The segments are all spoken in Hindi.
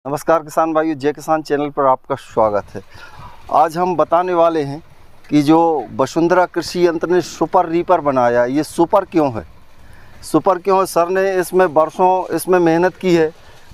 नमस्कार किसान भाइयों, जय किसान चैनल पर आपका स्वागत है। आज हम बताने वाले हैं कि जो वसुंधरा कृषि यंत्र ने सुपर रीपर बनाया, ये सुपर क्यों है। सुपर क्यों है? सर ने इसमें वर्षों इसमें मेहनत की है,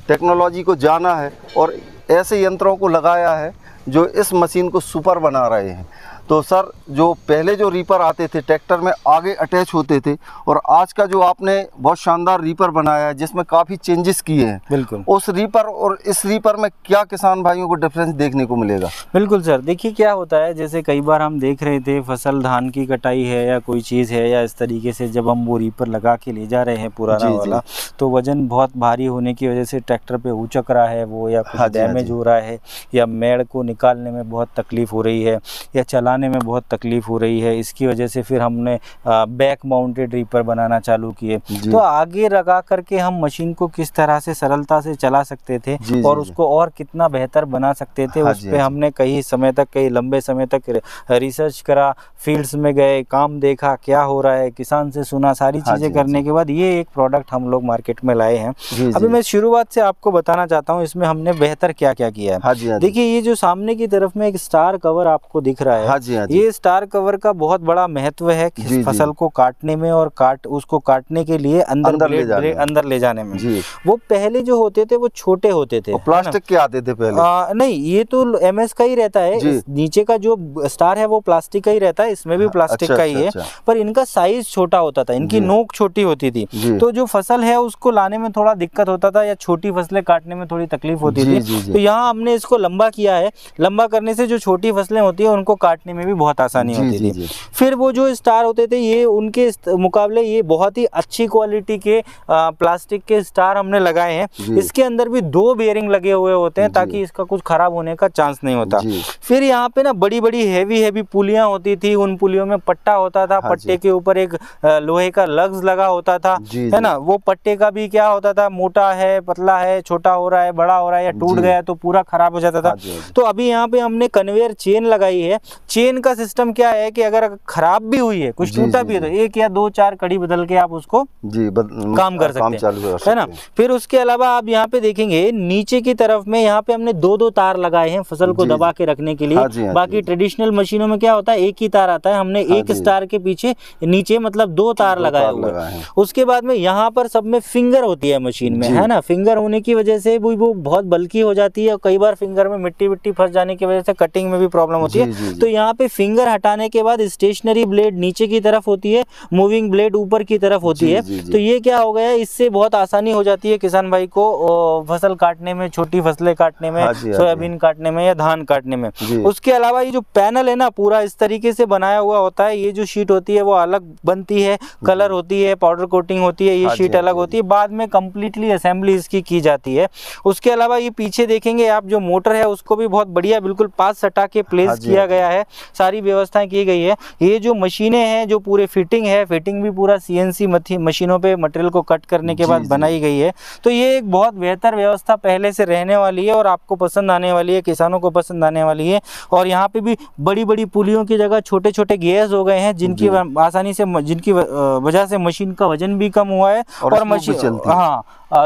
टेक्नोलॉजी को जाना है और ऐसे यंत्रों को लगाया है जो इस मशीन को सुपर बना रहे हैं। तो सर, जो पहले जो रीपर आते थे ट्रैक्टर में आगे अटैच होते थे, और आज का जो आपने बहुत शानदार रीपर बनाया है जिसमें काफ़ी चेंजेस किए हैं, बिल्कुल उस रीपर और इस रीपर में क्या किसान भाइयों को डिफरेंस देखने को मिलेगा? बिल्कुल सर, देखिए क्या होता है, जैसे कई बार हम देख रहे थे फसल धान की कटाई है या कोई चीज़ है या इस तरीके से जब हम वो रीपर लगा के ले जा रहे हैं पुराना वाला, तो वजन बहुत भारी होने की वजह से ट्रैक्टर पे उचक रहा है वो, या कुछ डैमेज हो रहा है, या मेड़ को निकालने में बहुत तकलीफ हो रही है या चलाने में बहुत तकलीफ हो रही है। इसकी वजह से फिर हमने बैक माउंटेड रीपर बनाना चालू किए। तो आगे लगा करके हम मशीन को किस तरह से सरलता से चला सकते थे और उसको और कितना बेहतर बना सकते थे, उस पर हमने कई लंबे समय तक रिसर्च करा, फील्ड्स में गए, काम देखा क्या हो रहा है, किसान से सुना, सारी चीज़ें करने के बाद ये एक प्रोडक्ट हम लोग मार्केट में लाए हैं। अभी मैं शुरुआत से आपको बताना चाहता हूँ इसमें हमने बेहतर क्या क्या किया है। देखिए, ये जो सामने की तरफ में एक स्टार कवर आपको दिख रहा है, ये स्टार कवर का बहुत बड़ा महत्व है फसल को काटने में और उसको काटने के लिए अंदर ले जाने में। वो पहले जो होते थे वो छोटे होते थे, प्लास्टिक के आते थे पहले। नहीं, ये तो MS का ही रहता है, नीचे का जो स्टार है वो प्लास्टिक का ही रहता है, इसमें भी प्लास्टिक का ही है, पर इनका साइज छोटा होता था, इनकी नोक छोटी होती थी, तो जो फसल है उसको लाने में थोड़ा दिक्कत होता था या छोटी फसलें काटने में थोड़ी तकलीफ होती थी। तो यहाँ हमने इसको लंबा किया है। लंबा करने से जो छोटी फसलें होती है उनको काटने में भी बहुत आसानी होती थी। फिर वो जो स्टार होते थे, ये उनके मुकाबले ये बहुत ही अच्छी क्वालिटी के प्लास्टिक के स्टार हमने लगाए हैं। इसके अंदर भी 2 बेयरिंग लगे हुए होते हैं ताकि इसका कुछ खराब होने का चांस नहीं होता। फिर यहाँ पे ना बड़ी बड़ी हैवी पुलियां होती थी, उन पुलियों में पट्टा होता था, पट्टे के ऊपर एक लोहे का लग्स लगा होता था, है ना। वो पट्टे का भी क्या होता था, मोटा है, पतला है, छोटा हो रहा है, बड़ा हो रहा है, या टूट गया तो पूरा खराब हो जाता था। तो अभी यहाँ पे हमने कन्वेयर चेन लगाई है। चेन का सिस्टम क्या है कि अगर खराब भी हुई है, कुछ टूटा भी है, तो 1 या 2-4 कड़ी बदल के आप उसको काम कर सकते हैं, है ना। फिर उसके अलावा आप यहाँ पे देखेंगे नीचे की तरफ में यहाँ पे हमने 2-2 तार लगाए हैं फसल को दबा के रखने के लिए। बाकी ट्रेडिशनल मशीनों में क्या होता है, एक ही तार आता है, हमने एक स्टार के पीछे नीचे मतलब 2 तार लगाए हुए हैं। उसके बाद में यहाँ पर सब में फिंगर होती है मशीन में, है ना। फिंगर होने की वजह से वो बहुत बल्कि हो जाती है और कई बार फिंगर में मिट्टी फंस जाने की वजह से कटिंग में भी प्रॉब्लम होती है। तो यहाँ पे फिंगर हटाने के बाद स्टेशनरी ब्लेड नीचे की तरफ होती है, मूविंग ब्लेड ऊपर की तरफ होती है। तो ये क्या हो गया, इससे बहुत आसानी हो जाती है किसान भाई को फसल काटने में, छोटी फसलें काटने में, सोयाबीन काटने में या धान काटने में। उसके अलावा ये जो पैनल है ना, पूरा इस तरीके से बनाया हुआ होता है। ये जो शीट होती है वो अलग बनती है, कलर होती है, पाउडर कोटिंग होती है, ये शीट अलग होती है, बाद में कंप्लीटली असेंबली इसकी की जाती है। उसके अलावा ये पीछे देखेंगे आप, जो मोटर है उसको भी बहुत बढ़िया बिल्कुल पास सटा के प्लेस किया गया है, सारी व्यवस्थाएं की गई है। ये जो मशीनें हैं, जो पूरे फिटिंग भी पूरा CNC मशीनों पे मटेरियल को कट करने के बाद बनाई गई है। तो ये एक बहुत बेहतर व्यवस्था पहले से रहने वाली है और आपको पसंद आने वाली है, किसानों को पसंद आने वाली है। और यहाँ पे भी बड़ी बड़ी पुलियों की जगह छोटे छोटे गियर्स हो गए हैं, जिनकी आसानी से, जिनकी वजह से मशीन का वजन भी कम हुआ है और मशीन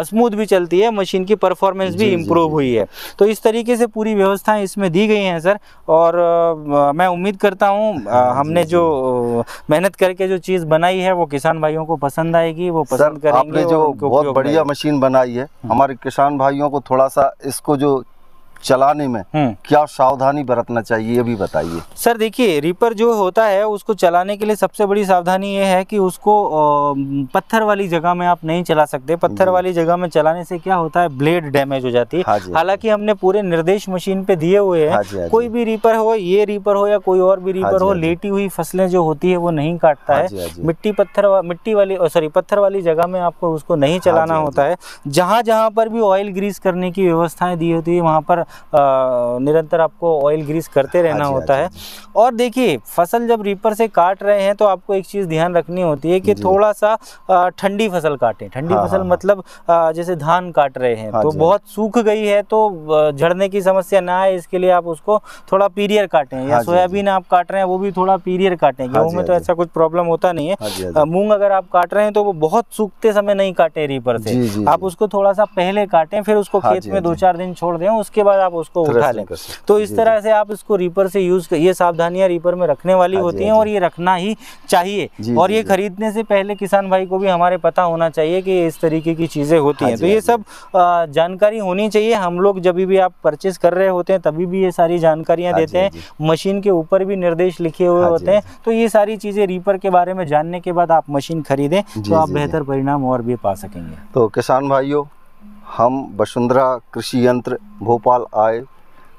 स्मूथ भी चलती है, मशीन की परफॉर्मेंस भी इम्प्रूव हुई है। तो इस तरीके से पूरी व्यवस्थाएं इसमें दी गई हैं सर। और मैं उम्मीद करता हूं हमने जो मेहनत करके जो चीज़ बनाई है वो किसान भाइयों को पसंद आएगी, वो पसंद करेंगे। आपने जो बहुत बढ़िया मशीन बनाई है, हमारे किसान भाइयों को थोड़ा सा इसको जो चलाने में क्या सावधानी बरतना चाहिए, ये भी बताइए। सर देखिए, रीपर जो होता है उसको चलाने के लिए सबसे बड़ी सावधानी ये है कि उसको पत्थर वाली जगह में आप नहीं चला सकते। पत्थर वाली जगह में चलाने से क्या होता है, ब्लेड डैमेज हो जाती है। हालांकि हमने पूरे निर्देश मशीन पे दिए हुए हैं, कोई भी रीपर हो, ये रीपर हो या कोई और भी रीपर हो, लेटी हुई फसलें जो होती है वो नहीं काटता है। पत्थर वाली जगह में आपको उसको नहीं चलाना होता है। जहाँ पर भी ऑयल ग्रीस करने की व्यवस्थाएं दी होती है वहाँ पर निरंतर आपको ऑयल ग्रीस करते रहना होता है। और देखिए फसल जब रीपर से काट रहे हैं तो आपको एक चीज़ ध्यान रखनी होती है कि थोड़ा सा ठंडी फसल काटें। ठंडी फसल मतलब जैसे धान काट रहे हैं तो बहुत सूख गई है तो झड़ने की समस्या ना आए इसके लिए आप उसको थोड़ा पीरियर काटें, या सोयाबीन आप काट रहे हैं वो भी थोड़ा पीरियर काटें। गेहूं में तो ऐसा कुछ प्रॉब्लम होता नहीं है। मूंग अगर आप काट रहे हैं तो वो बहुत सूखते समय नहीं काटें रीपर से, आप उसको थोड़ा सा पहले काटें, फिर उसको खेत में 2-4 दिन छोड़ दें, उसके बाद आप उसको उठा लें। तो इस तरह से आप इसको रीपर से यूज कर, ये सावधानियां रीपर में रखने वाली होती हैं और ये रखना ही चाहिए। और ये खरीदने से पहले किसान भाई को भी हमारे पता होना चाहिए कि इस तरीके की चीजें होती हैं। तो ये सब जानकारी होनी चाहिए। हम लोग जब भी आप परचेस कर रहे होते हैं तभी भी ये सारी जानकारियां देते हैं, मशीन के ऊपर भी निर्देश लिखे हुए होते हैं। तो ये सारी चीजें रीपर के बारे में जानने के बाद आप मशीन खरीदें तो आप बेहतर परिणाम और भी पा सकेंगे। तो किसान भाइयों, हम वसुंधरा कृषि यंत्र भोपाल आए,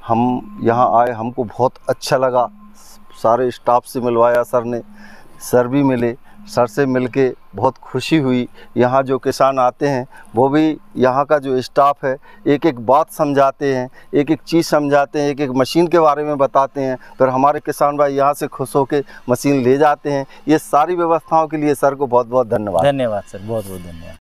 हम यहाँ आए, हमको बहुत अच्छा लगा। सारे स्टाफ से मिलवाया सर ने, सर भी मिले, सर से मिलके बहुत खुशी हुई। यहाँ जो किसान आते हैं वो भी यहाँ का जो स्टाफ है एक एक बात समझाते हैं, एक एक चीज़ समझाते हैं, एक एक मशीन के बारे में बताते हैं। फिर हमारे किसान भाई यहाँ से खुश होकर मशीन ले जाते हैं। ये सारी व्यवस्थाओं के लिए सर को बहुत बहुत धन्यवाद। धन्यवाद सर, बहुत बहुत धन्यवाद।